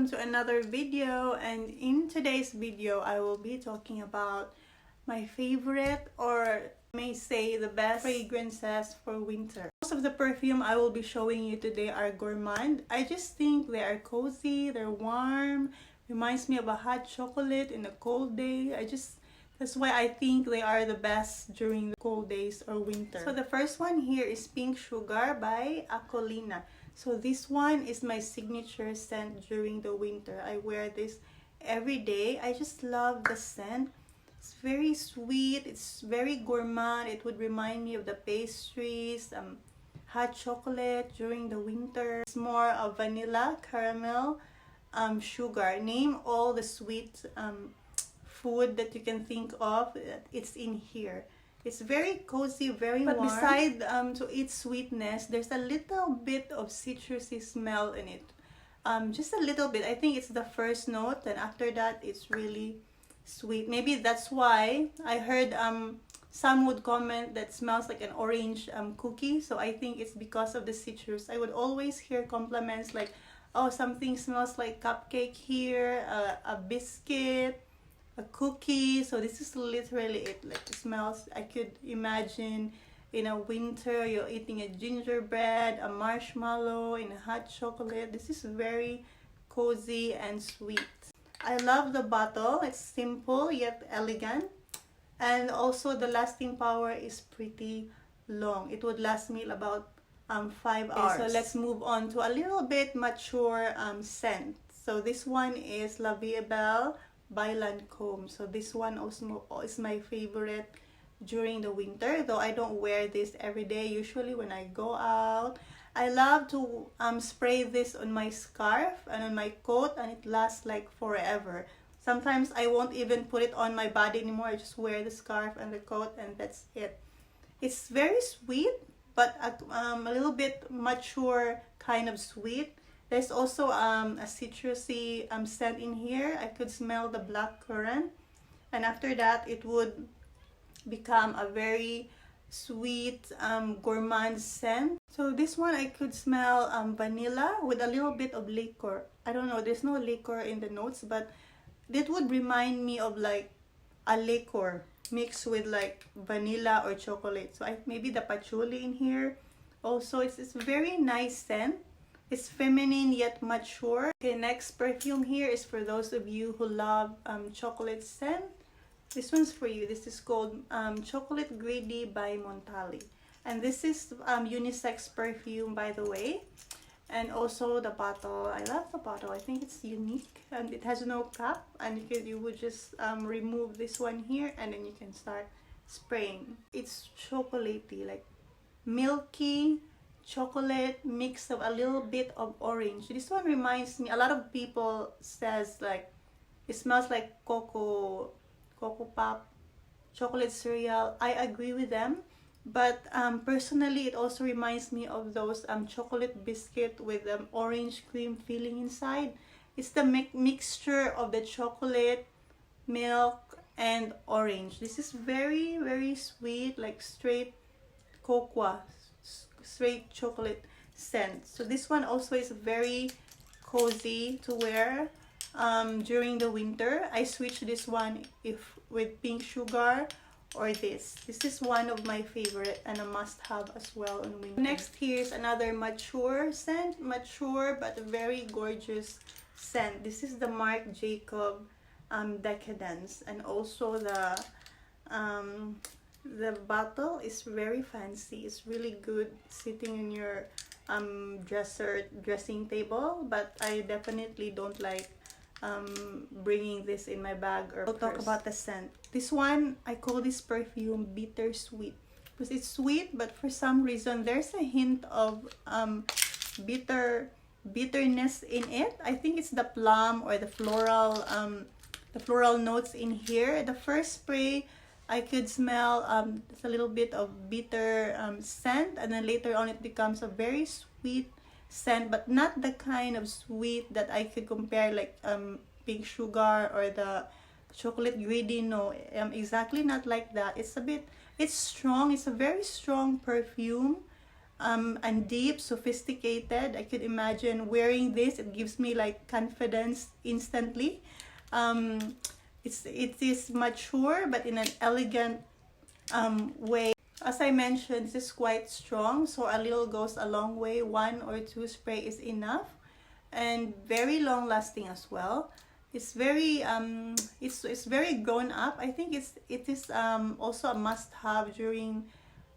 welcome to another video. And in today's video I will be talking about my favorite, or may say the best, fragrances for winter. Most of the perfume I will be showing you today are gourmand. I just think they are cozy, they're warm, reminds me of a hot chocolate in a cold day. That's why I think they are the best during the cold days or winter. So the first one here is Pink Sugar by Aqoulina. So this one is my signature scent during the winter. I wear this every day. I just love the scent. It's very sweet. It's very gourmand. It would remind me of the pastries, hot chocolate during the winter. It's more of vanilla, caramel, sugar. Name all the sweet food that you can think of. It's in here. It's very cozy, very warm. But beside to its sweetness, there's a little bit of citrusy smell in it. Just a little bit. I think it's the first note, and after that it's really sweet. Maybe that's why I heard some would comment that smells like an orange cookie. So I think it's because of the citrus. I would always hear compliments like, oh, something smells like cupcake here, a biscuit, a cookie. So this is literally it. Like, it smells, I could imagine in a winter you're eating a gingerbread, a marshmallow, in a hot chocolate. This is very cozy and sweet. I love the bottle. It's simple yet elegant, and also the lasting power is pretty long. It would last me about 5 hours. So let's move on to a little bit mature scent. So this one is Vie A Bell by Lancome. So this one also is my favorite during the winter, though I don't wear this every day. Usually when I go out, I love to spray this on my scarf and on my coat, and it lasts like forever. Sometimes I won't even put it on my body anymore. I just wear the scarf and the coat, and that's it. It's very sweet, but a little bit mature kind of sweet. There's also a citrusy scent in here. I could smell the black currant, and after that it would become a very sweet gourmand scent. So this one I could smell vanilla with a little bit of liquor. I don't know, there's no liquor in the notes, but it would remind me of like a liquor mixed with like vanilla or chocolate. So maybe the patchouli in here. Also, it's a very nice scent. It's feminine yet mature. Okay, next perfume here is for those of you who love chocolate scent. This one's for you. This is called Chocolate Greedy by Montale. And this is unisex perfume, by the way. And also the bottle. I love the bottle. I think it's unique. And it has no cap. And you would just remove this one here, and then you can start spraying. It's chocolatey, like milky chocolate mix of a little bit of orange. This one reminds me, a lot of people says like it smells like cocoa pop, chocolate cereal. I agree with them, but personally it also reminds me of those chocolate biscuit with orange cream filling inside. It's the mixture of the chocolate, milk, and orange. This is very, very sweet, like straight cocoa, straight chocolate scent. So this one also is very cozy to wear during the winter. I switch this one with Pink Sugar or this. This is one of my favorite and a must-have as well on winter. Next, here's another mature scent. Mature but very gorgeous scent. This is the Marc Jacob Decadence, and also the bottle is very fancy. It's really good sitting in your dressing table, but I definitely don't like bringing this in my bag or purse. We'll talk about the scent. This one, I call this perfume bittersweet because it's sweet, but for some reason there's a hint of bitterness in it. I think it's the plum or the floral notes in here. The first spray, I could smell a little bit of bitter scent, and then later on it becomes a very sweet scent, but not the kind of sweet that I could compare like Pink Sugar or the Chocolate Greedy. No, exactly not like that. It's strong. It's a very strong perfume. and deep, sophisticated. I could imagine wearing this. It gives me like confidence instantly. It is mature but in an elegant way. As I mentioned, this is quite strong, so a little goes a long way. 1 or 2 spray is enough, and very long lasting as well. It's very it's very grown up. I think it is also a must have during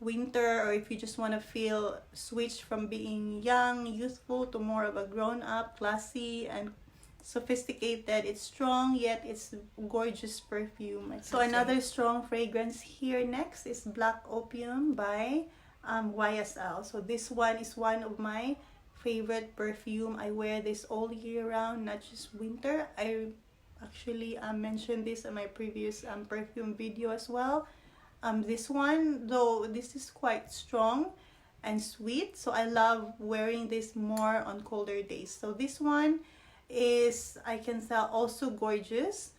winter, or if you just want to feel switch from being young, youthful to more of a grown up, classy and sophisticated. It's strong yet it's gorgeous perfume. So another strong fragrance here next is Black Opium by Vie Est Belle. So this one is one of my favorite perfume. I wear this all year round, not just winter. I actually mentioned this in my previous perfume video as well. This one, though, this is quite strong and sweet, so I love wearing this more on colder days. So this one is, I can tell, also gorgeous,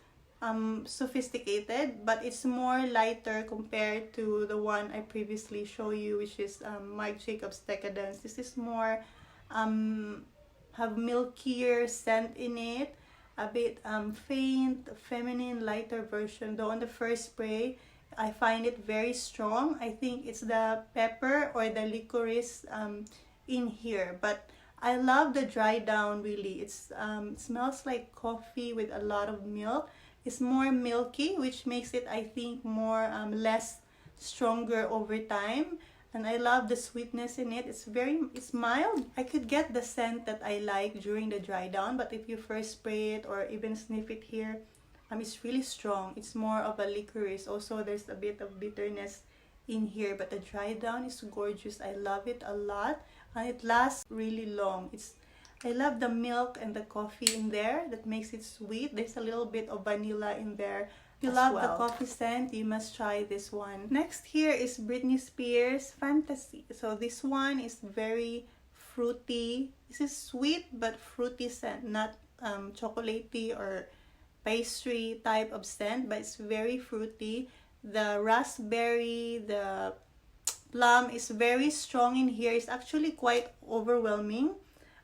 sophisticated, but it's more lighter compared to the one I previously showed you, which is Marc Jacobs Decadence. This is more have milkier scent in it, a bit faint, feminine, lighter version. Though on the first spray I find it very strong. I think it's the pepper or the licorice in here, but I love the dry down. Really, it smells like coffee with a lot of milk. It's more milky, which makes it, I think, more less stronger over time. And I love the sweetness in it. It's mild. I could get the scent that I like during the dry down, but if you first spray it or even sniff it here, it's really strong. It's more of a licorice. Also, there's a bit of bitterness in here, but the dry down is gorgeous. I love it a lot, and it lasts really long. I love the milk and the coffee in there that makes it sweet. There's a little bit of vanilla in there. If you love the coffee scent, you must try this one. Next here is Britney Spears Fantasy. So this one is very fruity. This is sweet but fruity scent, not chocolatey or pastry type of scent, but it's very fruity. The raspberry, the plum is very strong in here. It's actually quite overwhelming.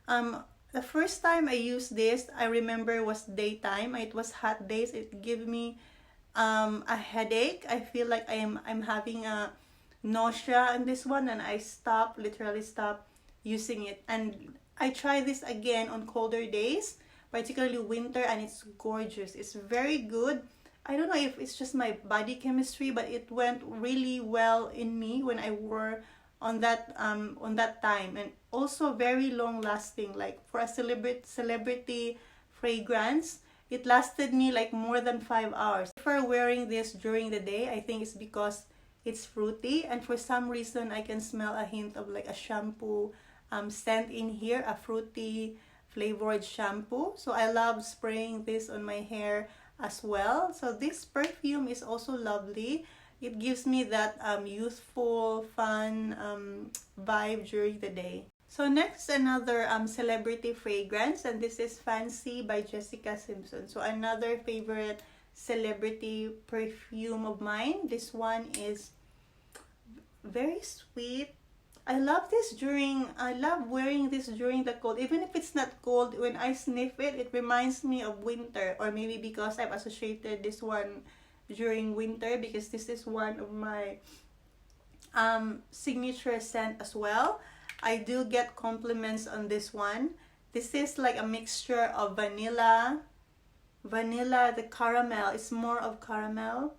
The first time I used this, I remember, was daytime. It was hot days. It gave me a headache. I feel like I'm having a nausea in this one, and I literally stopped using it. And I try this again on colder days, particularly winter, and it's gorgeous. It's very good. I don't know if it's just my body chemistry, but it went really well in me when I wore on that time, and also very long lasting. Like for a celebrity fragrance, it lasted me like more than 5 hours. I prefer wearing this during the day. I think it's because it's fruity, and for some reason I can smell a hint of like a shampoo scent in here, a fruity flavored shampoo. So I love spraying this on my hair as well. So this perfume is also lovely. It gives me that youthful, fun vibe during the day. So next, another celebrity fragrance, and this is Fancy by Jessica Simpson. So another favorite celebrity perfume of mine. This one is very sweet. I love wearing this during the cold. Even if it's not cold, when I sniff it, it reminds me of winter, or maybe because I've associated this one during winter, because this is one of my signature scent as well. I do get compliments on this one. This is like a mixture of vanilla, the caramel. It's more of caramel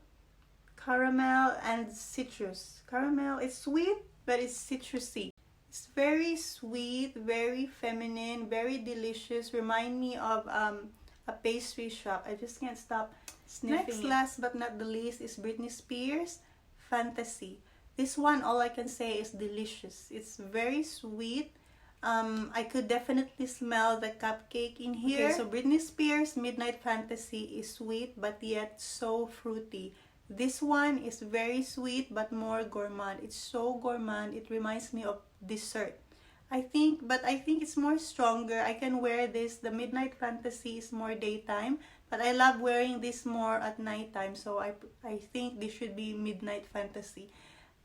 and citrus. Caramel, it's sweet, but it's citrusy. It's very sweet, very feminine, very delicious. Remind me of a pastry shop. I just can't stop sniffing. Next, last but not the least, is Britney Spears Fantasy. This one, all I can say is delicious. It's very sweet. I could definitely smell the cupcake in here. Okay, so Britney Spears Midnight Fantasy is sweet but yet so fruity. This one is very sweet but more gourmand. It's so gourmand. It reminds me of dessert. I think it's more stronger. I can wear this. The Midnight Fantasy is more daytime, but I love wearing this more at nighttime. So I think this should be Midnight Fantasy.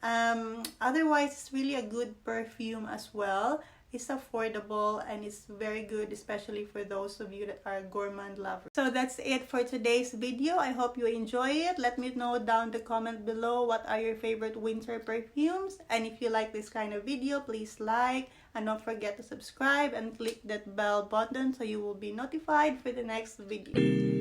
Otherwise, it's really a good perfume as well. It's affordable and it's very good, especially for those of you that are gourmand lovers. So that's it for today's video. I hope you enjoy it. Let me know down the comment below what are your favorite winter perfumes. And if you like this kind of video, please like and don't forget to subscribe and click that bell button so you will be notified for the next video.